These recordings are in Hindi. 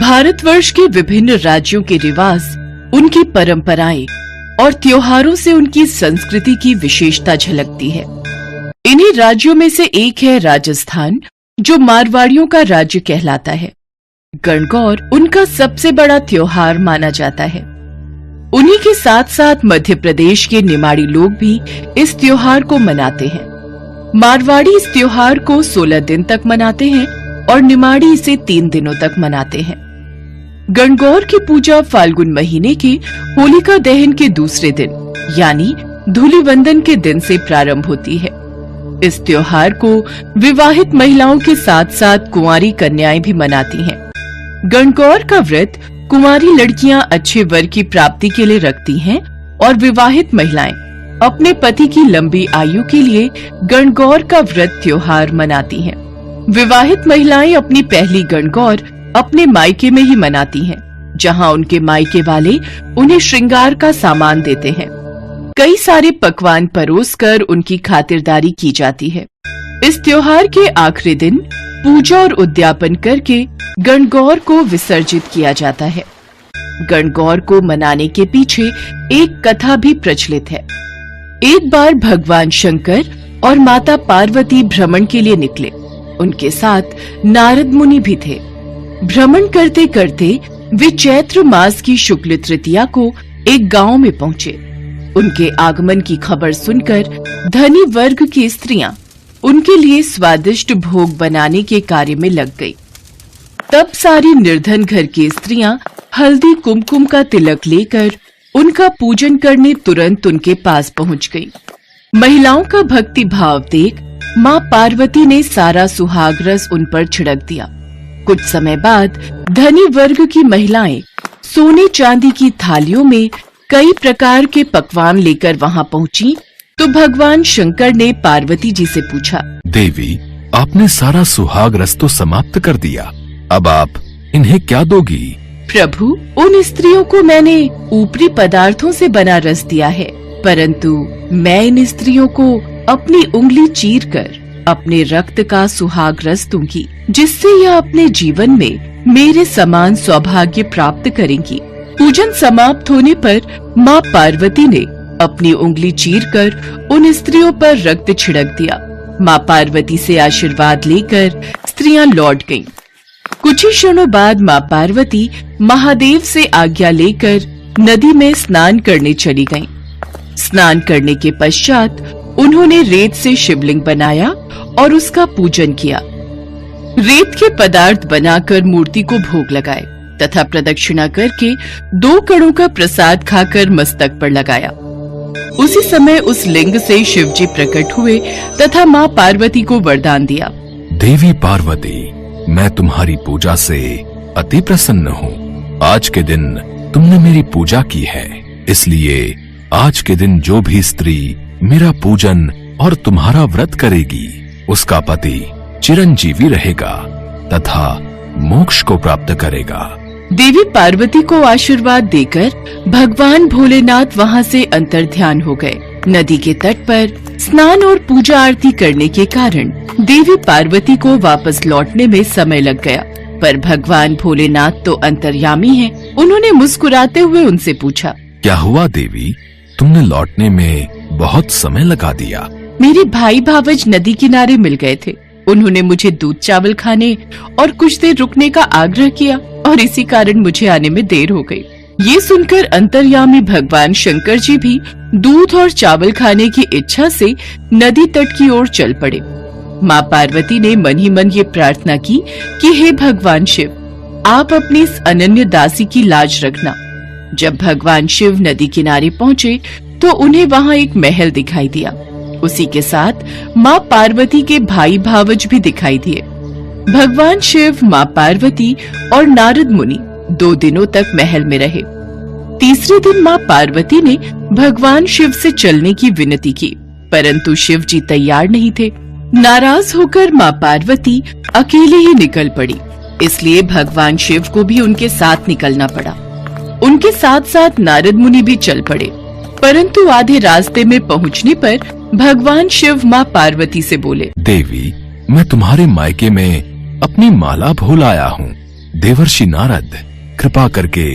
भारतवर्ष के विभिन्न राज्यों के रिवाज, उनकी परंपराएं और त्योहारों से उनकी संस्कृति की विशेषता झलकती है। इन्हीं राज्यों में से एक है राजस्थान, जो मारवाड़ियों का राज्य कहलाता है। गणगौर उनका सबसे बड़ा त्योहार माना जाता है। उन्हीं के साथ साथ मध्य प्रदेश के निमाड़ी लोग भी इस त्योहार को मनाते हैं। मारवाड़ी इस त्योहार को 16 दिन तक मनाते हैं और निमाड़ी इसे 3 दिनों तक मनाते हैं। गणगौर की पूजा फाल्गुन महीने के होलिका दहन के दूसरे दिन यानी धूलिवंदन के दिन से प्रारंभ होती है। इस त्योहार को विवाहित महिलाओं के साथ साथ कुंवारी कन्याएं भी मनाती हैं। गणगौर का व्रत कुंवारी लड़कियां अच्छे वर की प्राप्ति के लिए रखती हैं और विवाहित महिलाएं अपने पति की लंबी आयु के लिए गणगौर का व्रत त्योहार मनाती हैं। विवाहित महिलाएं अपनी पहली गणगौर अपने मायके में ही मनाती हैं, जहां उनके मायके वाले उन्हें श्रृंगार का सामान देते हैं। कई सारे पकवान परोसकर उनकी खातिरदारी की जाती है। इस त्योहार के आखिरी दिन पूजा और उद्यापन करके गणगौर को विसर्जित किया जाता है। गणगौर को मनाने के पीछे एक कथा भी प्रचलित है। एक बार भगवान शंकर और माता पार्वती भ्रमण के लिए निकले। उनके साथ नारद मुनि भी थे। भ्रमण करते करते वे चैत्र मास की शुक्ल तृतीया को एक गांव में पहुंचे। उनके आगमन की खबर सुनकर धनी वर्ग की स्त्रियां उनके लिए स्वादिष्ट भोग बनाने के कार्य में लग गई। तब सारी निर्धन घर की स्त्रियां हल्दी कुमकुम का तिलक लेकर उनका पूजन करने तुरंत उनके पास पहुंच गई। महिलाओं का भक्ति भाव देख माँ पार्वती ने सारा सुहाग रस उन पर छिड़क दिया। कुछ समय बाद धनी वर्ग की महिलाएं सोने चांदी की थालियों में कई प्रकार के पकवान लेकर वहां पहुंची तो भगवान शंकर ने पार्वती जी से पूछा, देवी, आपने सारा सुहाग रस तो समाप्त कर दिया, अब आप इन्हें क्या दोगी? प्रभु, उन स्त्रियों को मैंने ऊपरी पदार्थों से बना रस दिया है, परंतु मैं इन स्त्रियों को अपनी उंगली चीरकर अपने रक्त का सुहाग रस दूंगी, जिससे यह अपने जीवन में मेरे समान सौभाग्य प्राप्त करेंगी। पूजन समाप्त होने पर माँ पार्वती ने अपनी उंगली चीरकर उन स्त्रियों पर रक्त छिड़क दिया। माँ पार्वती से आशीर्वाद लेकर स्त्रियां लौट गईं। कुछ ही क्षणों बाद माँ पार्वती महादेव से आज्ञा लेकर नदी में स्नान करने चली गईं। स्नान करने के पश्चात उन्होंने रेत से शिवलिंग बनाया और उसका पूजन किया। रेत के पदार्थ बनाकर मूर्ति को भोग लगाए तथा प्रदक्षिणा करके 2 कणों का प्रसाद खाकर मस्तक पर लगाया। उसी समय उस लिंग से शिव जी प्रकट हुए तथा माँ पार्वती को वरदान दिया, देवी पार्वती, मैं तुम्हारी पूजा से अति प्रसन्न हूँ। आज के दिन तुमने मेरी पूजा की है, इसलिए आज के दिन जो भी स्त्री मेरा पूजन और तुम्हारा व्रत करेगी, उसका पति चिरंजीवी रहेगा तथा मोक्ष को प्राप्त करेगा। देवी पार्वती को आशीर्वाद देकर भगवान भोलेनाथ वहां से अंतर्ध्यान हो गए। नदी के तट पर स्नान और पूजा आरती करने के कारण देवी पार्वती को वापस लौटने में समय लग गया, पर भगवान भोलेनाथ तो अंतर्यामी हैं। उन्होंने मुस्कुराते हुए उनसे पूछा, क्या हुआ देवी, तुमने लौटने में बहुत समय लगा दिया? मेरे भाई भावज नदी किनारे मिल गए थे। उन्होंने मुझे दूध चावल खाने और कुछ देर रुकने का आग्रह किया और इसी कारण मुझे आने में देर हो गई। ये सुनकर अंतर्यामी भगवान शंकर जी भी दूध और चावल खाने की इच्छा से नदी तट की ओर चल पड़े। माँ पार्वती ने मन ही मन ये प्रार्थना की कि हे भगवान शिव, आप अपनी इस अनन्य दासी की लाज रखना। जब भगवान शिव नदी किनारे पहुँचे तो उन्हें वहाँ एक महल दिखाई दिया। उसी के साथ माँ पार्वती के भाई भावज भी दिखाई दिए। भगवान शिव, माँ पार्वती और नारद मुनि 2 दिनों तक महल में रहे। तीसरे दिन माँ पार्वती ने भगवान शिव से चलने की विनती की, परंतु शिव जी तैयार नहीं थे। नाराज होकर माँ पार्वती अकेले ही निकल पड़ी, इसलिए भगवान शिव को भी उनके साथ निकलना पड़ा। उनके साथ साथ नारद मुनि भी चल पड़े, परंतु आधे रास्ते में पहुंचने पर भगवान शिव माँ पार्वती से बोले, देवी, मैं तुम्हारे मायके में अपनी माला भूल आया हूँ। देवर्षि नारद, कृपा करके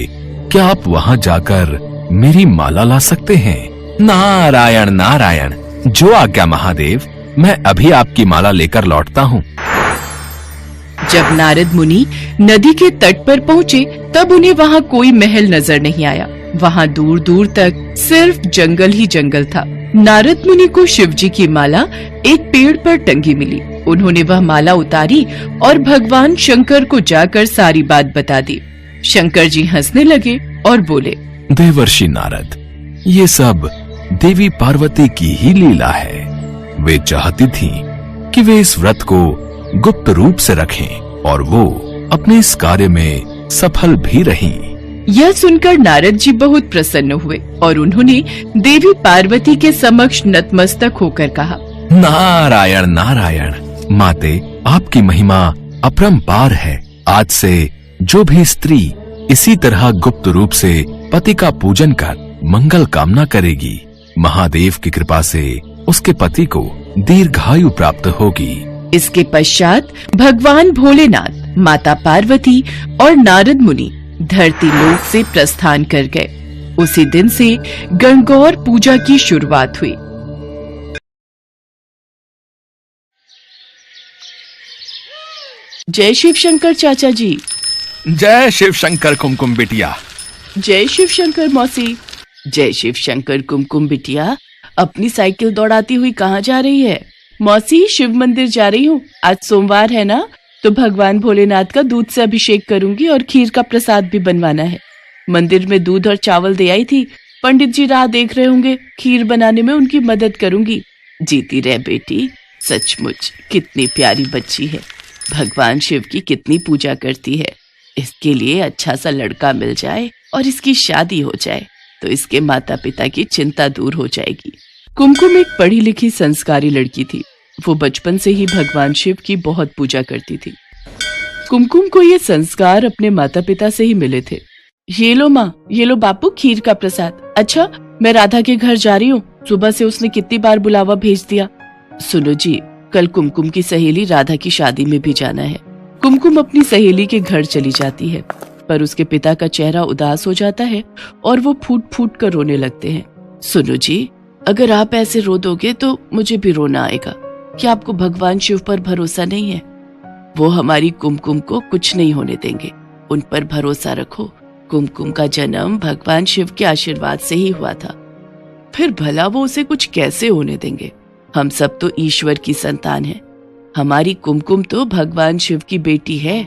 क्या आप वहां जाकर मेरी माला ला सकते हैं? नारायण नारायण, जो आज्ञा महादेव, मैं अभी आपकी माला लेकर लौटता हूँ। जब नारद मुनि नदी के तट पर पहुँचे तब उन्हें वहाँ कोई महल नजर नहीं आया। वहाँ दूर दूर तक सिर्फ जंगल ही जंगल था। नारद मुनि को शिवजी की माला एक पेड़ पर टंगी मिली। उन्होंने वह माला उतारी और भगवान शंकर को जाकर सारी बात बता दी। शंकर जी हंसने लगे और बोले, देवर्षि नारद, ये सब देवी पार्वती की ही लीला है। वे चाहती थीं कि वे इस व्रत को गुप्त रूप से रखें और वो अपने इस कार्य में सफल भी रहीं। यह सुनकर नारद जी बहुत प्रसन्न हुए और उन्होंने देवी पार्वती के समक्ष नतमस्तक होकर कहा, नारायण नारायण, माते, आपकी महिमा अपरंपार है। आज से जो भी स्त्री इसी तरह गुप्त रूप से पति का पूजन कर मंगल कामना करेगी, महादेव की कृपा से उसके पति को दीर्घायु प्राप्त होगी। इसके पश्चात भगवान भोलेनाथ, माता पार्वती और नारद मुनि धरती लोक से प्रस्थान कर गए। उसी दिन से गणगौर पूजा की शुरुआत हुई। जय शिव शंकर चाचा जी। जय शिव शंकर कुमकुम बिटिया। जय शिव शंकर मौसी। जय शिव शंकर कुमकुम बिटिया, अपनी साइकिल दौड़ाती हुई कहाँ जा रही है? मौसी, शिव मंदिर जा रही हूँ। आज सोमवार है ना, तो भगवान भोलेनाथ का दूध से अभिषेक करूंगी और खीर का प्रसाद भी बनवाना है। मंदिर में दूध और चावल दे आई थी। पंडित जी राह देख रहे होंगे, खीर बनाने में उनकी मदद करूंगी। जीती रह बेटी, सचमुच कितनी प्यारी बच्ची है। भगवान शिव की कितनी पूजा करती है। इसके लिए अच्छा सा लड़का मिल जाए और इसकी शादी हो जाए तो इसके माता पिता की चिंता दूर हो जाएगी। कुमकुम एक पढ़ी लिखी संस्कारी लड़की थी। वो बचपन से ही भगवान शिव की बहुत पूजा करती थी। कुमकुम को ये संस्कार अपने माता पिता से ही मिले थे। ये लो माँ, ये लो बापू, खीर का प्रसाद। अच्छा, मैं राधा के घर जा रही हूँ। सुबह से उसने कितनी बार बुलावा भेज दिया। सुनो जी, कल कुमकुम की सहेली राधा की शादी में भी जाना है। कुमकुम अपनी सहेली के घर चली जाती है, पर उसके पिता का चेहरा उदास हो जाता है और वो फूट फूट कर रोने लगते हैं। सुनो जी, अगर आप ऐसे रो दोगे तो मुझे भी रोना आएगा। क्या आपको भगवान शिव पर भरोसा नहीं है? वो हमारी कुमकुम को कुछ नहीं होने देंगे। उन पर भरोसा रखो। कुमकुम का जन्म भगवान शिव के आशीर्वाद से ही हुआ था। फिर भला वो उसे कुछ कैसे होने देंगे? हम सब तो ईश्वर की संतान हैं। हमारी कुमकुम तो भगवान शिव की बेटी है।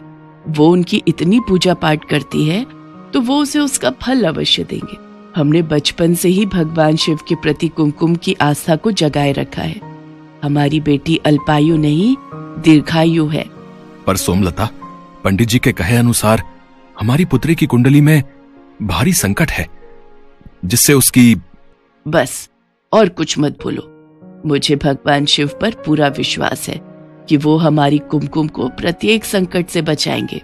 वो उनकी इतनी पूजा पाठ करती है तो वो उसे उसका फल अवश्य देंगे। हमने बचपन से ही भगवान शिव के प्रति कुमकुम की आस्था को जगाए रखा है। हमारी बेटी अल्पायु नहीं, दीर्घायु है। पर सोमलता, पंडित जी के कहे अनुसार हमारी पुत्री की कुंडली में भारी संकट है, जिससे उसकी... बस और कुछ मत बोलो। मुझे भगवान शिव पर पूरा विश्वास है कि वो हमारी कुमकुम को प्रत्येक संकट से बचाएंगे।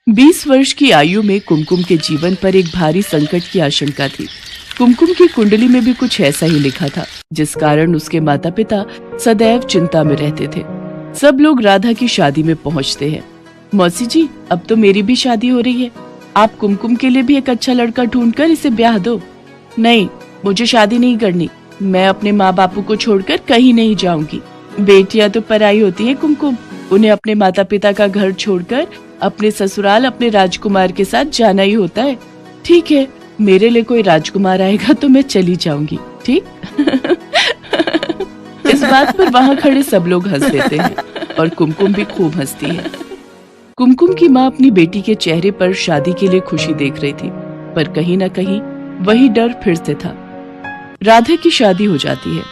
20 वर्ष की आयु में कुमकुम के जीवन पर एक भारी संकट की आशंका थी। कुमकुम की कुंडली में भी कुछ ऐसा ही लिखा था, जिस कारण उसके माता पिता सदैव चिंता में रहते थे। सब लोग राधा की शादी में पहुंचते हैं। मौसी जी, अब तो मेरी भी शादी हो रही है। आप कुमकुम के लिए भी एक अच्छा लड़का ढूंढकर इसे ब्याह दो। नहीं, मुझे शादी नहीं करनी। मैं अपने माँ बापू को छोड़कर कहीं नहीं जाऊंगी। बेटियां तो पराई होती है कुमकुम, उन्हें अपने माता पिता का घर छोड़कर अपने ससुराल अपने राजकुमार के साथ जाना ही होता है। ठीक है, मेरे लिए कोई राजकुमार आएगा तो मैं चली जाऊंगी, ठीक? इस बात पर वहाँ खड़े सब लोग हंस देते हैं और कुमकुम भी खूब हंसती है। कुमकुम की माँ अपनी बेटी के चेहरे पर शादी के लिए खुशी देख रही थी, पर कहीं न कहीं वही डर फिर से था। राधा की शादी हो जाती है।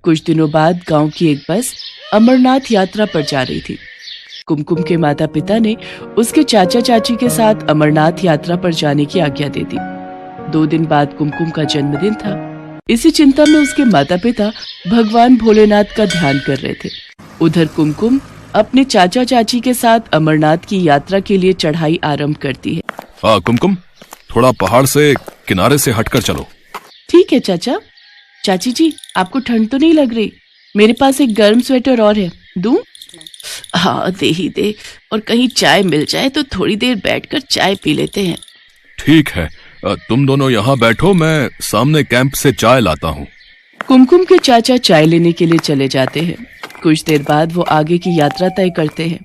कुछ दिनों बाद गांव की एक बस अमरनाथ यात्रा पर जा रही थी। कुमकुम के माता पिता ने उसके चाचा चाची के साथ अमरनाथ यात्रा पर जाने की आज्ञा दे दी। 2 दिन बाद कुमकुम का जन्मदिन था। इसी चिंता में उसके माता पिता भगवान भोलेनाथ का ध्यान कर रहे थे। उधर कुमकुम अपने चाचा चाची के साथ अमरनाथ की यात्रा के लिए चढ़ाई आरंभ करती है। कुमकुम, थोड़ा पहाड़ से किनारे से हटकर चलो। ठीक है चाचा। चाची जी, आपको ठंड तो नहीं लग रही? मेरे पास एक गर्म स्वेटर और है, दूं? हाँ दे ही दे, और कहीं चाय मिल जाए तो थोड़ी देर बैठकर चाय पी लेते हैं। ठीक है, तुम दोनों यहाँ बैठो, मैं सामने कैंप से चाय लाता हूँ। कुमकुम के चाचा चाय लेने के लिए चले जाते हैं। कुछ देर बाद वो आगे की यात्रा तय करते हैं।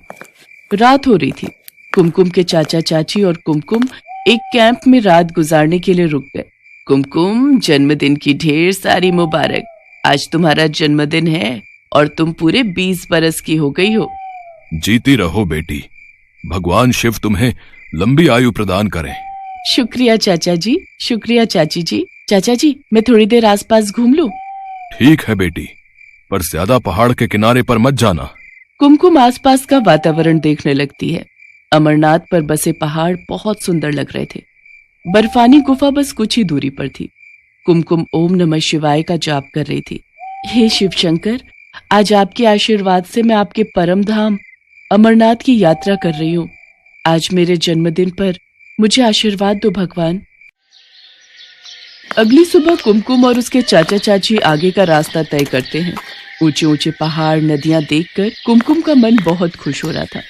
रात हो रही थी। कुमकुम के चाचा चाची और कुमकुम एक कैंप में रात गुजारने के लिए रुक गए। कुमकुम, जन्मदिन की ढेर सारी मुबारक। आज तुम्हारा जन्मदिन है और तुम पूरे 20 बरस की हो गई हो। जीती रहो बेटी, भगवान शिव तुम्हें लंबी आयु प्रदान करें। शुक्रिया चाचा जी, शुक्रिया चाची जी। चाचा जी, मैं थोड़ी देर आसपास घूम लूं? ठीक है बेटी, पर ज्यादा पहाड़ के किनारे पर मत जाना। कुमकुम आसपास का वातावरण देखने लगती है। अमरनाथ पर बसे पहाड़ बहुत सुंदर लग रहे थे। बर्फानी गुफा बस कुछ ही दूरी पर थी। कुमकुम ओम नमः शिवाय का जाप कर रही थी। हे शिव शंकर, आज आपके आशीर्वाद से मैं आपके परम धाम अमरनाथ की यात्रा कर रही हूँ। आज मेरे जन्मदिन पर मुझे आशीर्वाद दो भगवान। अगली सुबह कुमकुम और उसके चाचा चाची आगे का रास्ता तय करते हैं। ऊंचे ऊंचे पहाड़, नदियां देखकर कुमकुम का मन बहुत खुश हो रहा था।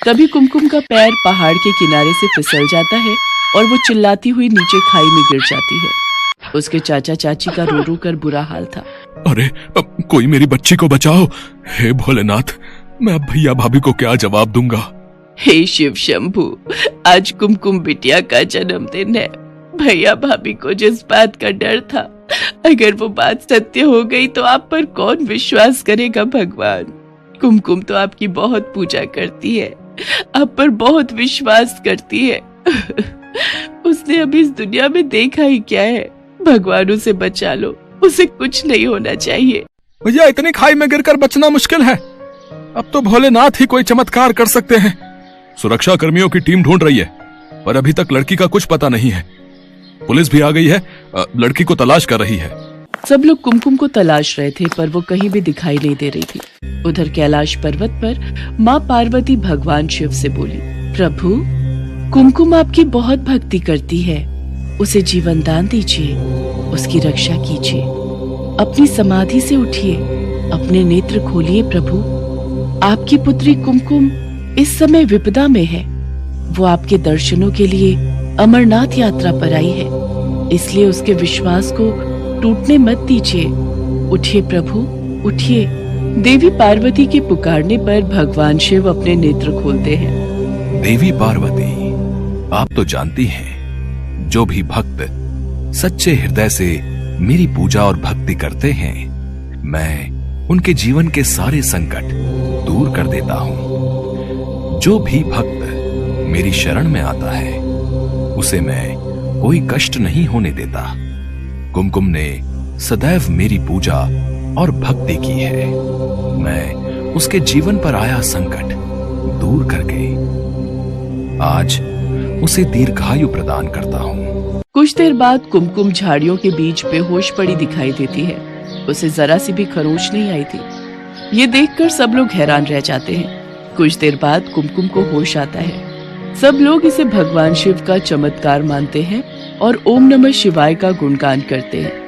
तभी कुमकुम का पैर पहाड़ के किनारे से फिसल जाता है और वो चिल्लाती हुई नीचे खाई में गिर जाती है। उसके चाचा चाची का रो रो कर बुरा हाल था। अरे, कोई मेरी बच्ची को बचाओ। हे भोलेनाथ, मैं अब भैया भाभी को क्या जवाब दूंगा। हे शिव शंभू, आज कुमकुम बिटिया का जन्मदिन है। भैया भाभी को जिस बात का डर था, अगर वो बात सत्य हो गई तो आप पर कौन विश्वास करेगा भगवान। कुमकुम तो आपकी बहुत पूजा करती है, आप पर बहुत विश्वास करती है। उसने अभी इस दुनिया में देखा ही क्या है। भगवान उसे बचा लो, उसे कुछ नहीं होना चाहिए। भैया, इतनी खाई में गिरकर बचना मुश्किल है। अब तो भोलेनाथ ही कोई चमत्कार कर सकते हैं। सुरक्षा कर्मियों की टीम ढूंढ रही है, पर अभी तक लड़की का कुछ पता नहीं है। पुलिस भी आ गई है, लड़की को तलाश कर रही है। सब लोग कुमकुम को तलाश रहे थे, पर वो कहीं भी दिखाई नहीं दे रही थी। उधर कैलाश पर्वत पर माँ पार्वती भगवान शिव से बोली, प्रभु, कुमकुम आपकी बहुत भक्ति करती है, उसे जीवन दान दीजिए, उसकी रक्षा कीजिए। अपनी समाधि से उठिए, अपने नेत्र खोलिए प्रभु। आपकी पुत्री कुमकुम इस समय विपदा में है। वो आपके दर्शनों के लिए अमरनाथ यात्रा पर आई है, इसलिए उसके विश्वास को टूटने मत दीजिए। उठिए प्रभु, उठिए। देवी पार्वती के पुकारने पर भगवान शिव अपने नेत्र खोलते हैं। देवी पार्वती, आप तो जानती हैं, जो भी भक्त सच्चे हृदय से मेरी पूजा और भक्ति करते हैं, मैं उनके जीवन के सारे संकट दूर कर देता हूँ। जो भी भक्त मेरी शरण में आता है, उसे मैं कोई कष्ट नहीं होने देता। कुमकुम ने सदैव मेरी पूजा और भक्ति की है। मैं उसके जीवन पर आया संकट दूर करके आज उसे दीर्घायु प्रदान करता हूँ। कुछ देर बाद कुमकुम झाड़ियों के बीच बेहोश पड़ी दिखाई देती है। उसे जरा सी भी खरोंच नहीं आई थी। ये देखकर सब लोग हैरान रह जाते हैं। कुछ देर बाद कुमकुम को होश आता है। सब लोग इसे भगवान शिव का चमत्कार मानते हैं और ओम नमः शिवाय का गुणगान करते हैं।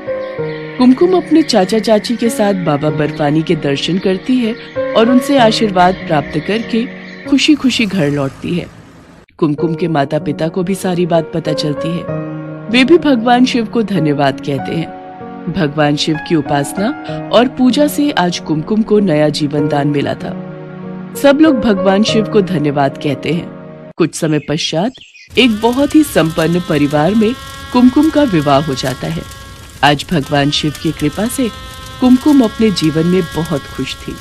कुमकुम अपने चाचा चाची के साथ बाबा बर्फानी के दर्शन करती है और उनसे आशीर्वाद प्राप्त करके खुशी खुशी घर लौटती है। कुमकुम के माता पिता को भी सारी बात पता चलती है। वे भी भगवान शिव को धन्यवाद कहते हैं। भगवान शिव की उपासना और पूजा से आज कुमकुम को नया जीवन दान मिला था। सब लोग भगवान शिव को धन्यवाद कहते हैं। कुछ समय पश्चात एक बहुत ही संपन्न परिवार में कुमकुम का विवाह हो जाता है। आज भगवान शिव की कृपा से कुमकुम अपने जीवन में बहुत खुश थी।